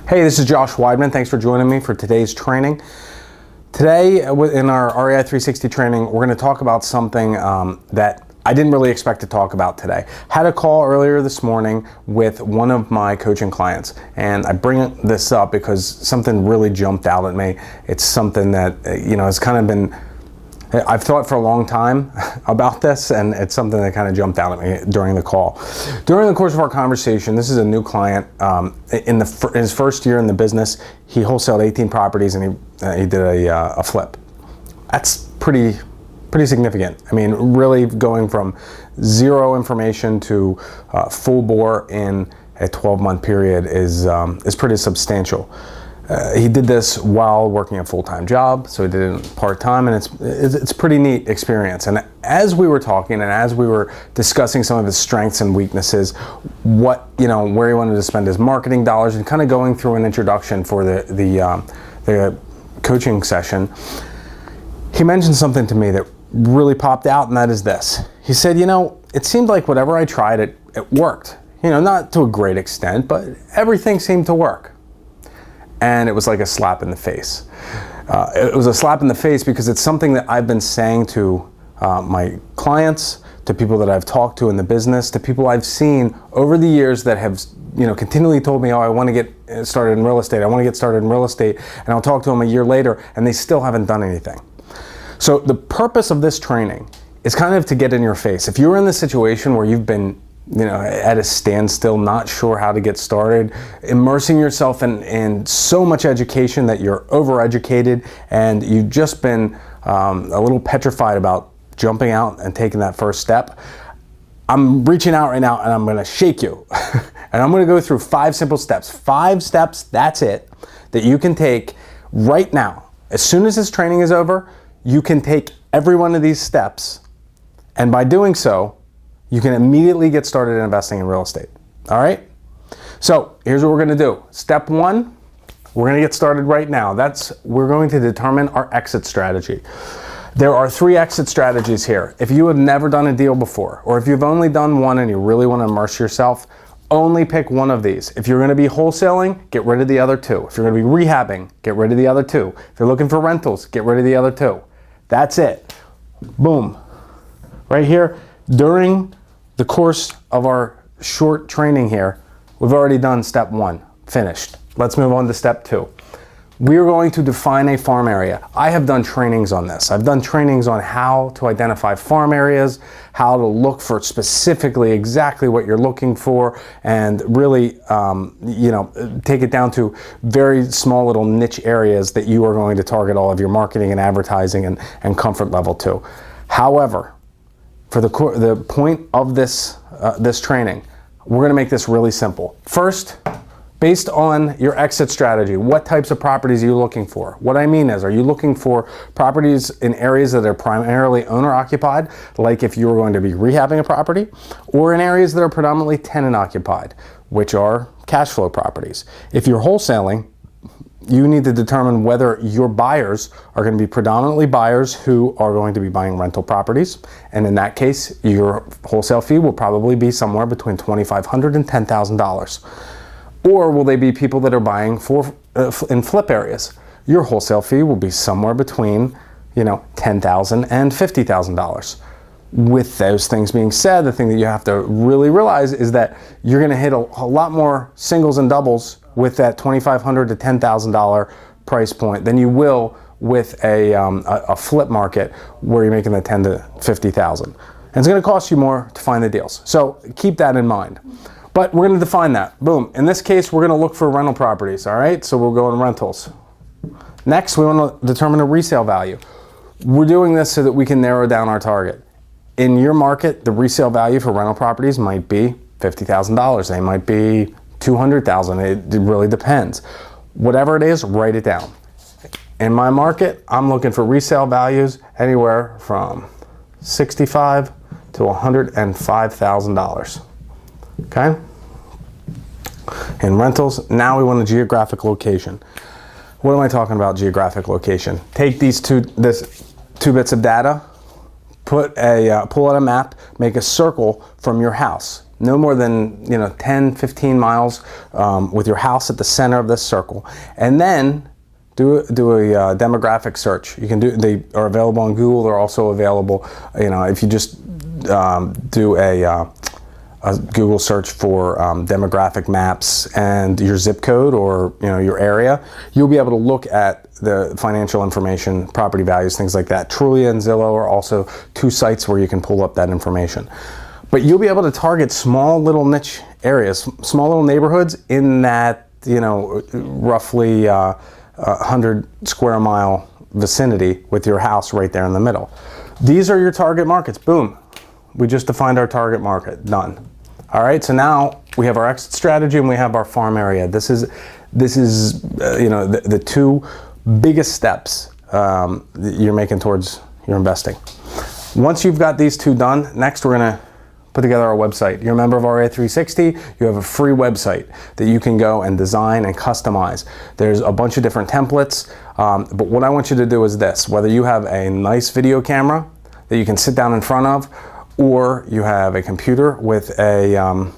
Hey, this is Josh Weidman. Thanks for joining me for today's training. Today, in our REI 360 training, we're going to talk about something that I didn't really expect to talk about today. Had a call earlier this morning with one of my coaching clients, and I bring this up because something really jumped out at me. It's something that, has kind of been, I've thought for a long time about this, and it's something that kind of jumped out at me during the call. During the course of our conversation, this is a new client. In his first year in the business, he wholesaled 18 properties and he did a flip. That's pretty significant. I mean, really going from zero information to full bore in a 12-month period is pretty substantial. He did this while working a full-time job, so he did it part-time, and it's a pretty neat experience. And as we were talking and as we were discussing some of his strengths and weaknesses, where he wanted to spend his marketing dollars, and kind of going through an introduction for the coaching session, he mentioned something to me that really popped out, and that is this. He said, it seemed like whatever I tried, it worked. Not to a great extent, but everything seemed to work. And it was like a slap in the face. It was a slap in the face because it's something that I've been saying to my clients, to people that I've talked to in the business, to people I've seen over the years that have continually told me, I want to get started in real estate. I want to get started in real estate. And I'll talk to them a year later and they still haven't done anything. So the purpose of this training is kind of to get in your face. If you're in the situation where you've been at a standstill, not sure how to get started, immersing yourself in so much education that you're overeducated and you've just been a little petrified about jumping out and taking that first step, I'm reaching out right now and I'm going to shake you. And I'm going to go through 5 simple steps. 5 steps, that's it, that you can take right now. As soon as this training is over, you can take every one of these steps, and by doing so, you can immediately get started investing in real estate. All right? So here's what we're going to do. Step 1, we're going to get started right now. We're going to determine our exit strategy. There are 3 exit strategies here. If you have never done a deal before, or if you've only done one and you really want to immerse yourself, only pick one of these. If you're going to be wholesaling, get rid of the other 2. If you're going to be rehabbing, get rid of the other 2. If you're looking for rentals, get rid of the other 2. That's it. Boom. Right here. During the course of our short training here, we've already done step 1, finished. Let's move on to step 2. We are going to define a farm area. I have done trainings on this. I've done trainings on how to identify farm areas, how to look for specifically exactly what you're looking for, and really, take it down to very small little niche areas that you are going to target all of your marketing and advertising and comfort level to. However, for the point of this training, we're going to make this really simple. First, based on your exit strategy, what types of properties are you looking for? What I mean is, are you looking for properties in areas that are primarily owner-occupied, like if you were going to be rehabbing a property, or in areas that are predominantly tenant-occupied, which are cash flow properties? If you're wholesaling, you need to determine whether your buyers are going to be predominantly buyers who are going to be buying rental properties. And in that case, your wholesale fee will probably be somewhere between $2,500 and $10,000. Or will they be people that are buying in flip areas? Your wholesale fee will be somewhere between $10,000 and $50,000. With those things being said, the thing that you have to really realize is that you're going to hit a lot more singles and doubles with that $2,500 to $10,000 price point than you will with a flip market where you're making the $10,000 to $50,000. And it's going to cost you more to find the deals. So keep that in mind. But we're going to define that. Boom. In this case, we're going to look for rental properties. All right. So we'll go in rentals. Next, we want to determine a resale value. We're doing this so that we can narrow down our target. In your market, the resale value for rental properties might be $50,000. They might be $200,000. It really depends. Whatever it is, write it down. In my market, I'm looking for resale values anywhere from $65,000 to $105,000. Okay? In rentals, now we want a geographic location. What am I talking about, geographic location? Take these two bits of data, pull out a map, make a circle from your house. no more than 10, 15 miles with your house at the center of this circle, and then do a demographic search. You can do. They are available on Google. They're also available. If you just do a Google search for demographic maps and your zip code or your area, you'll be able to look at the financial information, property values, things like that. Trulia and Zillow are also two sites where you can pull up that information. But you'll be able to target small little niche areas, small little neighborhoods in that roughly 100 square mile vicinity with your house right there in the middle. These are your target markets. Boom. We just defined our target market. Done. All right, so now we have our exit strategy and we have our farm area. This is the two biggest steps that you're making towards your investing. Once you've got these two done, next we're gonna put together our website. You're a member of REI 360, you have a free website that you can go and design and customize. There's a bunch of different templates, but what I want you to do is this: whether you have a nice video camera that you can sit down in front of, or you have a computer with a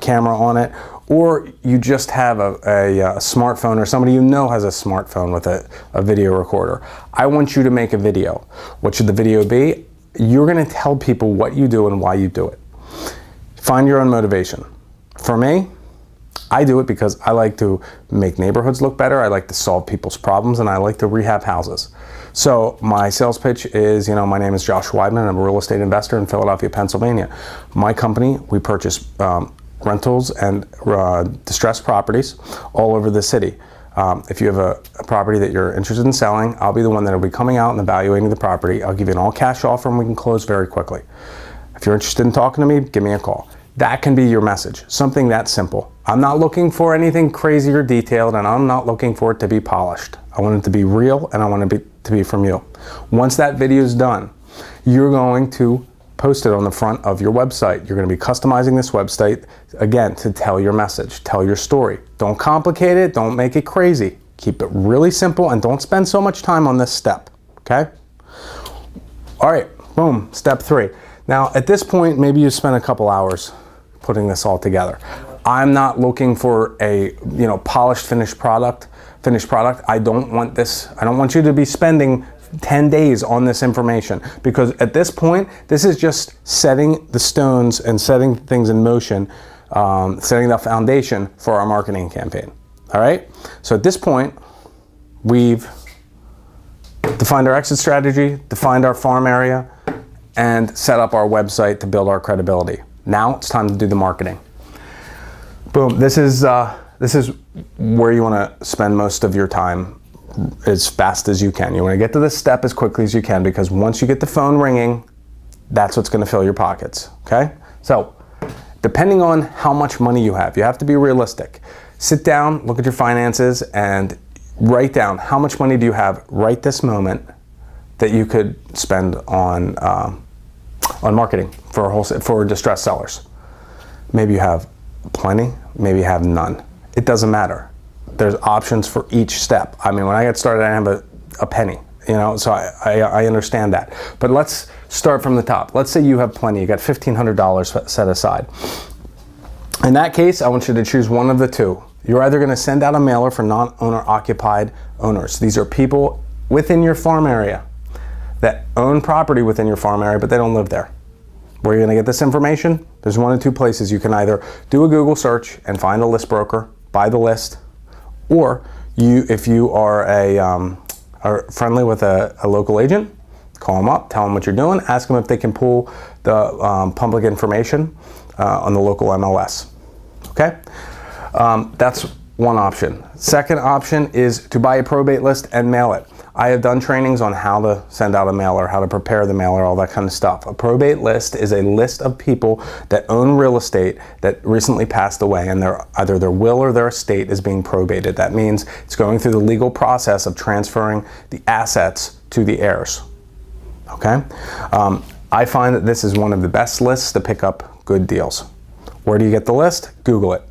camera on it, or you just have a smartphone, or somebody has a smartphone with a video recorder. I want you to make a video. What should the video be? You're gonna tell people what you do and why you do it. Find your own motivation. For me, I do it because I like to make neighborhoods look better, I like to solve people's problems, and I like to rehab houses. So my sales pitch is, my name is Josh Weidman. I'm a real estate investor in Philadelphia, Pennsylvania. My company, we purchase rentals and distressed properties all over the city. If you have a property that you're interested in selling, I'll be the one that will be coming out and evaluating the property. I'll give you an all-cash offer and we can close very quickly. If you're interested in talking to me, give me a call. That can be your message, something that simple. I'm not looking for anything crazy or detailed, and I'm not looking for it to be polished. I want it to be real, and I want it to be from you. Once that video is done, you're going to post it on the front of your website. You're going to be customizing this website, again, to tell your message, tell your story. Don't complicate it, don't make it crazy. Keep it really simple, and don't spend so much time on this step, okay? All right, boom, step 3. Now, at this point, maybe you spent a couple hours putting this all together. I'm not looking for a polished finished product. I don't want this. I don't want you to be spending 10 days on this information, because at this point, this is just setting the stones and setting things in motion, setting the foundation for our marketing campaign. All right. So at this point, we've defined our exit strategy, defined our farm area, and set up our website to build our credibility. Now it's time to do the marketing. Boom, this is where you wanna spend most of your time as fast as you can. You wanna get to this step as quickly as you can, because once you get the phone ringing, that's what's gonna fill your pockets, okay? So, depending on how much money you have to be realistic. Sit down, look at your finances, and write down how much money do you have right this moment that you could spend on marketing for distressed sellers. Maybe you have plenty, maybe you have none. It doesn't matter. There's options for each step. I mean, when I got started, I didn't have a penny, so I understand that. But let's start from the top. Let's say you have plenty, you got $1,500 set aside. In that case, I want you to choose one of the two. You're either gonna send out a mailer for non-owner occupied owners. These are people within your farm area that own property within your farm area, but they don't live there. Where are you gonna get this information? There's one of two places. You can either do a Google search and find a list broker, buy the list, or if you are friendly with a local agent, call them up, tell them what you're doing, ask them if they can pull the public information on the local MLS, okay? That's one option. Second option is to buy a probate list and mail it. I have done trainings on how to send out a mailer, how to prepare the mailer, all that kind of stuff. A probate list is a list of people that own real estate that recently passed away, and either their will or their estate is being probated. That means it's going through the legal process of transferring the assets to the heirs, okay? I find that this is one of the best lists to pick up good deals. Where do you get the list? Google it.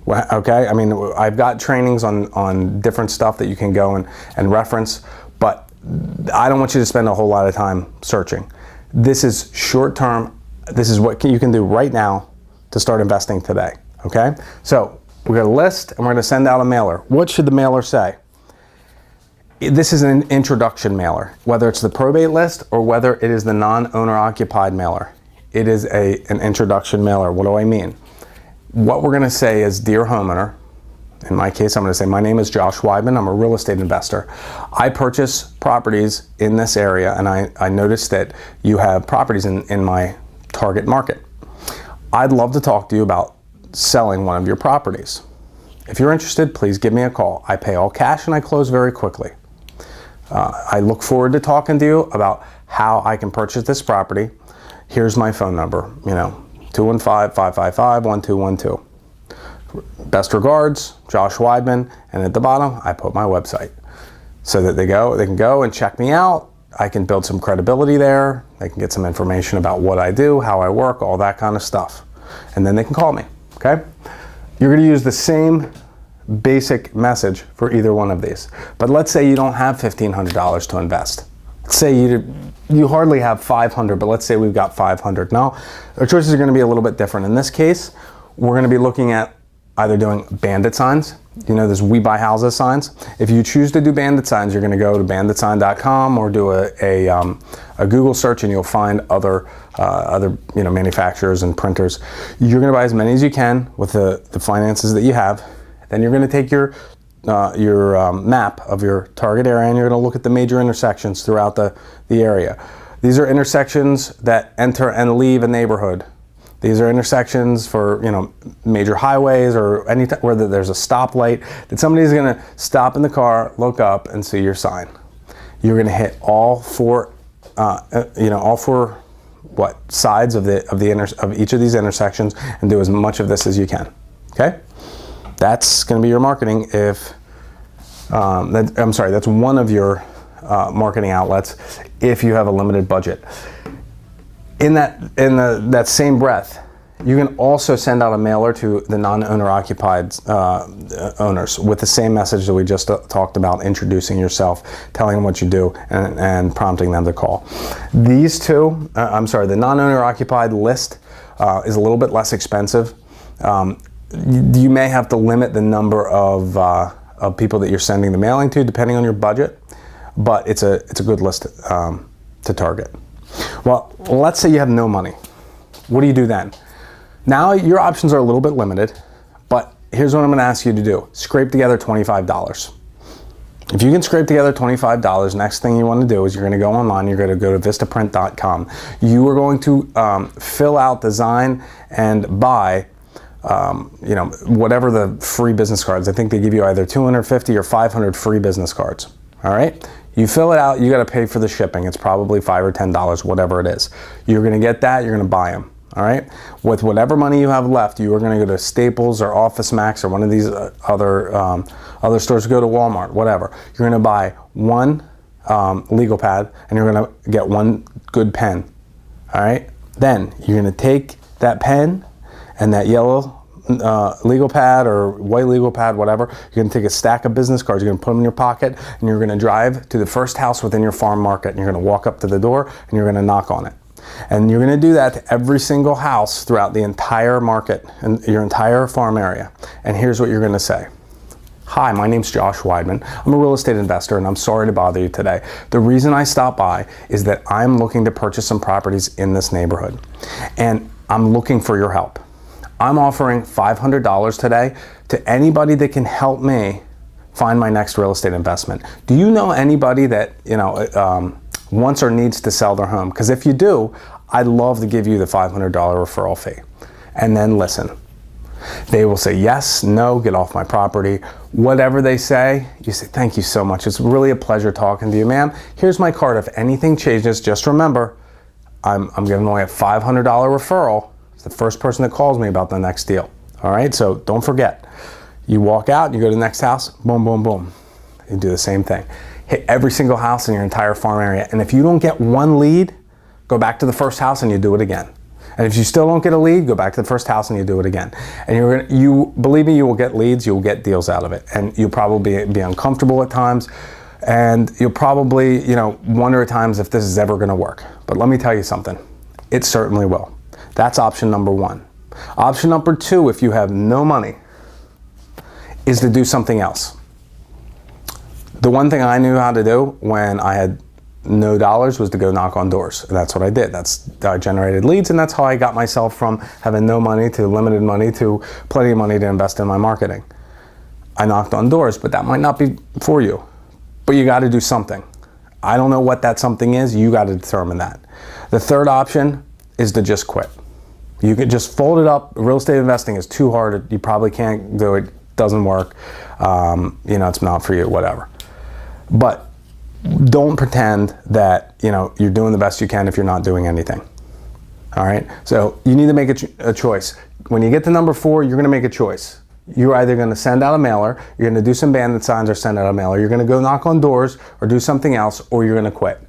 Okay, I mean, I've got trainings on different stuff that you can go and reference, but I don't want you to spend a whole lot of time searching. This is short term. This is what you can do right now to start investing today, okay? So we're gonna list and we're gonna send out a mailer. What should the mailer say? This is an introduction mailer, whether it's the probate list or whether it is the non-owner occupied mailer. It is an introduction mailer. What do I mean? What we're gonna say is, dear homeowner, in my case, I'm gonna say, my name is Josh Weidman. I'm a real estate investor. I purchase properties in this area, and I noticed that you have properties in my target market. I'd love to talk to you about selling one of your properties. If you're interested, please give me a call. I pay all cash and I close very quickly. I look forward to talking to you about how I can purchase this property. Here's my phone number, 215-555-1212. Best regards, Josh Weidman, and at the bottom, I put my website so that they can go and check me out. I can build some credibility there. They can get some information about what I do, how I work, all that kind of stuff. And then they can call me, okay? You're gonna use the same basic message for either one of these. But let's say you don't have $1,500 to invest. Let's say you hardly have 500, but let's say we've got 500. Now, our choices are gonna be a little bit different. In this case, we're gonna be looking at either doing bandit signs. There's We Buy Houses signs. If you choose to do bandit signs, you're gonna go to banditsign.com or do a Google search and you'll find other manufacturers and printers. You're gonna buy as many as you can with the finances that you have. Then you're gonna take your map of your target area and you're gonna look at the major intersections throughout the area. These are intersections that enter and leave a neighborhood. These are intersections for major highways or any where there's a stoplight that somebody's gonna stop in the car, look up, and see your sign. You're gonna hit all four sides of each of these intersections and do as much of this as you can. Okay, that's gonna be your marketing. That's one of your marketing outlets if you have a limited budget. In that same breath, you can also send out a mailer to the non-owner occupied owners with the same message that we just talked about, introducing yourself, telling them what you do, and prompting them to call. These two, the non-owner occupied list is a little bit less expensive. You may have to limit the number of people that you're sending the mailing to, depending on your budget, but it's a good list to target. Well, let's say you have no money. What do you do then? Now your options are a little bit limited, but here's what I'm gonna ask you to do. Scrape together $25. If you can scrape together $25, next thing you wanna do is you're gonna go online, you're gonna go to vistaprint.com. You are going to fill out, design, and buy whatever the free business cards. I think they give you either 250 or 500 free business cards, all right? You fill it out, you gotta pay for the shipping. It's probably $5 or $10, whatever it is. You're gonna get that, you're gonna buy them, all right? With whatever money you have left, you are gonna go to Staples or Office Max or one of these other stores, go to Walmart, whatever. You're gonna buy one legal pad and you're gonna get one good pen, all right? Then you're gonna take that pen and that yellow legal pad or white legal pad, whatever. You're gonna take a stack of business cards, you're gonna put them in your pocket, and you're gonna drive to the first house within your farm market, and you're gonna walk up to the door, and you're gonna knock on it. And you're gonna do that to every single house throughout the entire market and your entire farm area. And here's what you're gonna say. Hi, my name's Josh Weidman. I'm a real estate investor and I'm sorry to bother you today. The reason I stopped by is that I'm looking to purchase some properties in this neighborhood and I'm looking for your help. I'm offering $500 today to anybody that can help me find my next real estate investment. Do you know anybody that wants or needs to sell their home? Because if you do, I'd love to give you the $500 referral fee. And then listen, they will say yes, no, get off my property. Whatever they say, you say, thank you so much. It's really a pleasure talking to you, ma'am. Here's my card. If anything changes, just remember, I'm giving away a $500 referral. The first person that calls me about the next deal. All right, so don't forget. You walk out, you go to the next house, boom, boom, boom. You do the same thing. Hit every single house in your entire farm area. And if you don't get one lead, go back to the first house and you do it again. And if you still don't get a lead, go back to the first house and you do it again. And you believe me, you will get leads, you will get deals out of it. And you'll probably be uncomfortable at times. And you'll probably, wonder at times if this is ever gonna work. But let me tell you something, it certainly will. That's option number one. Option number two, if you have no money, is to do something else. The one thing I knew how to do when I had no dollars was to go knock on doors. And that's what I did. I generated leads, and that's how I got myself from having no money to limited money to plenty of money to invest in my marketing. I knocked on doors, but that might not be for you. But you got to do something. I don't know what that something is. You got to determine that. The third option is to just quit. You could just fold it up. Real estate investing is too hard. You probably can't do it. Doesn't work. It's not for you, whatever. But don't pretend that, you're doing the best you can if you're not doing anything. All right? So you need to make a choice. When you get to number 4, you're going to make a choice. You're either going to send out a mailer, you're going to do some bandit signs or send out a mailer, you're going to go knock on doors or do something else, or you're going to quit.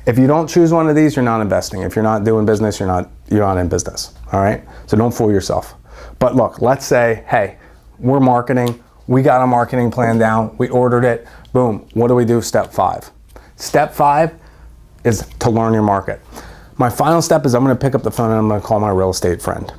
If you don't choose one of these, you're not investing. If you're not doing business, you're not in business. All right? So don't fool yourself. But look, let's say, hey, we're marketing, we got a marketing plan down, we ordered it, boom. What do we do? Step 5. Step 5 is to learn your market. My final step is I'm going to pick up the phone and I'm going to call my real estate friend.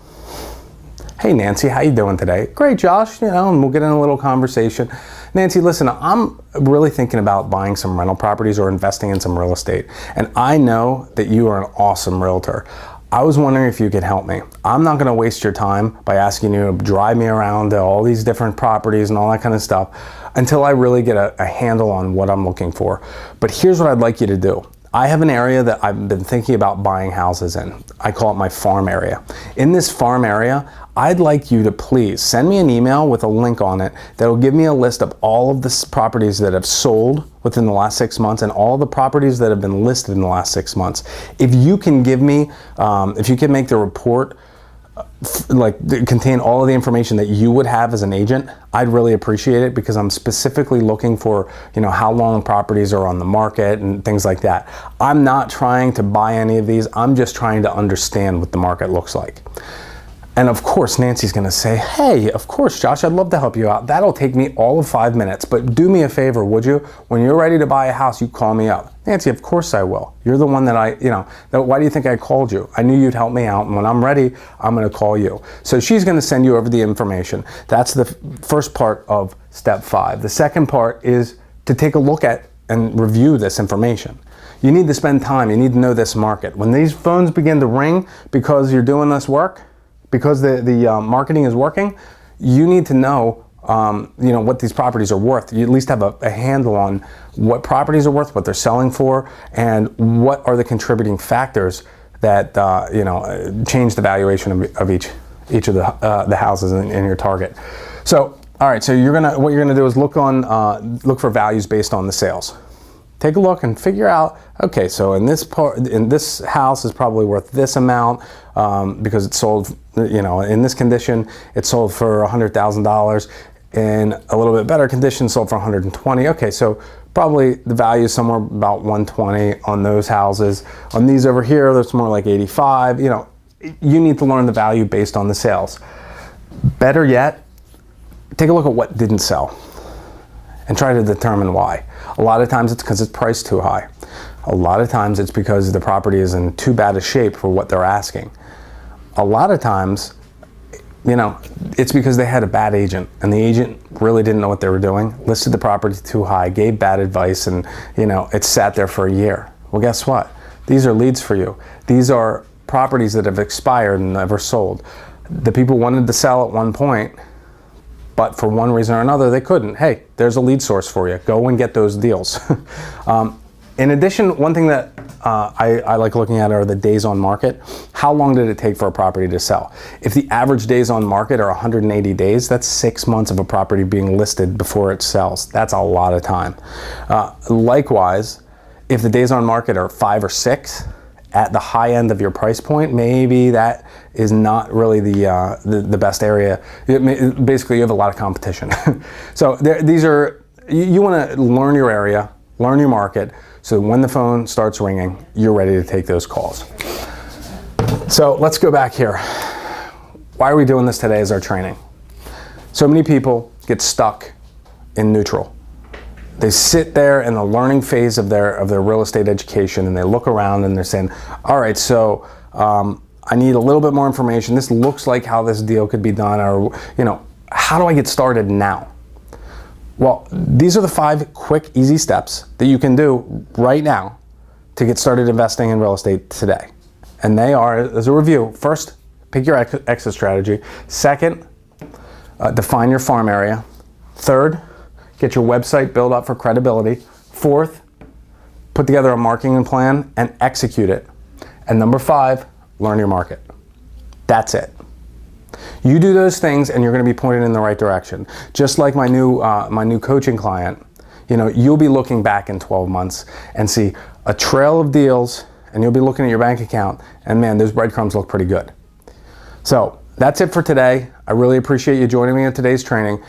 Hey Nancy, how you doing today? Great, Josh, and we'll get in a little conversation. Nancy, listen, I'm really thinking about buying some rental properties or investing in some real estate. And I know that you are an awesome realtor. I was wondering if you could help me. I'm not gonna waste your time by asking you to drive me around to all these different properties and all that kind of stuff until I really get a handle on what I'm looking for. But here's what I'd like you to do. I have an area that I've been thinking about buying houses in. I call it my farm area. In this farm area, I'd like you to please send me an email with a link on it that will give me a list of all of the properties that have sold within the last 6 months and all the properties that have been listed in the last 6 months. If you can give me, if you can make the report contain all of the information that you would have as an agent, I'd really appreciate it, because I'm specifically looking for, how long properties are on the market and things like that. I'm not trying to buy any of these. I'm just trying to understand what the market looks like. And of course, Nancy's gonna say, hey, of course, Josh, I'd love to help you out. That'll take me all of 5 minutes, but do me a favor, would you? When you're ready to buy a house, you call me up. Nancy, of course I will. You're the one that why do you think I called you? I knew you'd help me out, and when I'm ready, I'm gonna call you. So she's gonna send you over the information. That's the first part of step 5. The second part is to take a look at and review this information. You need to spend time, you need to know this market. When these phones begin to ring because you're doing this work, because the marketing is working, you need to know, what these properties are worth. You at least have a handle on what properties are worth, what they're selling for, and what are the contributing factors that change the valuation of each of the houses in your target. So, all right. So what you're gonna do is look for values based on the sales. Take a look and figure out, okay, so in this house is probably worth this amount because it sold, in this condition, it sold for $100,000. In a little bit better condition, sold for 120. Okay, so probably the value is somewhere about 120 on those houses. On these over here, that's more like 85. You need to learn the value based on the sales. Better yet, take a look at what didn't sell and try to determine why. A lot of times it's because it's priced too high. A lot of times it's because the property is in too bad a shape for what they're asking. A lot of times, it's because they had a bad agent and the agent really didn't know what they were doing, listed the property too high, gave bad advice, and it sat there for a year. Well, guess what? These are leads for you. These are properties that have expired and never sold. The people wanted to sell at one point, but for one reason or another, they couldn't. Hey, there's a lead source for you. Go and get those deals. In addition, one thing that I like looking at are the days on market. How long did it take for a property to sell? If the average days on market are 180 days, that's 6 months of a property being listed before it sells. That's a lot of time. Likewise, if the days on market are 5 or 6, at the high end of your price point, maybe that is not really the best area. Basically, you have a lot of competition. So you want to learn your area, learn your market, so when the phone starts ringing, you're ready to take those calls. So let's go back here. Why are we doing this today as our training? So many people get stuck in neutral. They sit there in the learning phase of their real estate education, and they look around and they're saying, all right, so I need a little bit more information. This looks like how this deal could be done, or, how do I get started now? Well, these are the 5 quick, easy steps that you can do right now to get started investing in real estate today. And they are, as a review, first, pick your exit strategy. Second, define your farm area. Third, get your website built up for credibility. Fourth, put together a marketing plan and execute it. And number 5, learn your market. That's it. You do those things and you're going to be pointed in the right direction. Just like my new coaching client, you'll be looking back in 12 months and see a trail of deals, and you'll be looking at your bank account, and man, those breadcrumbs look pretty good. So that's it for today. I really appreciate you joining me in today's training.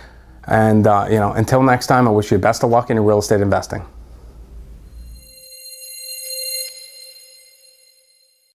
And until next time, I wish you best of luck in your real estate investing.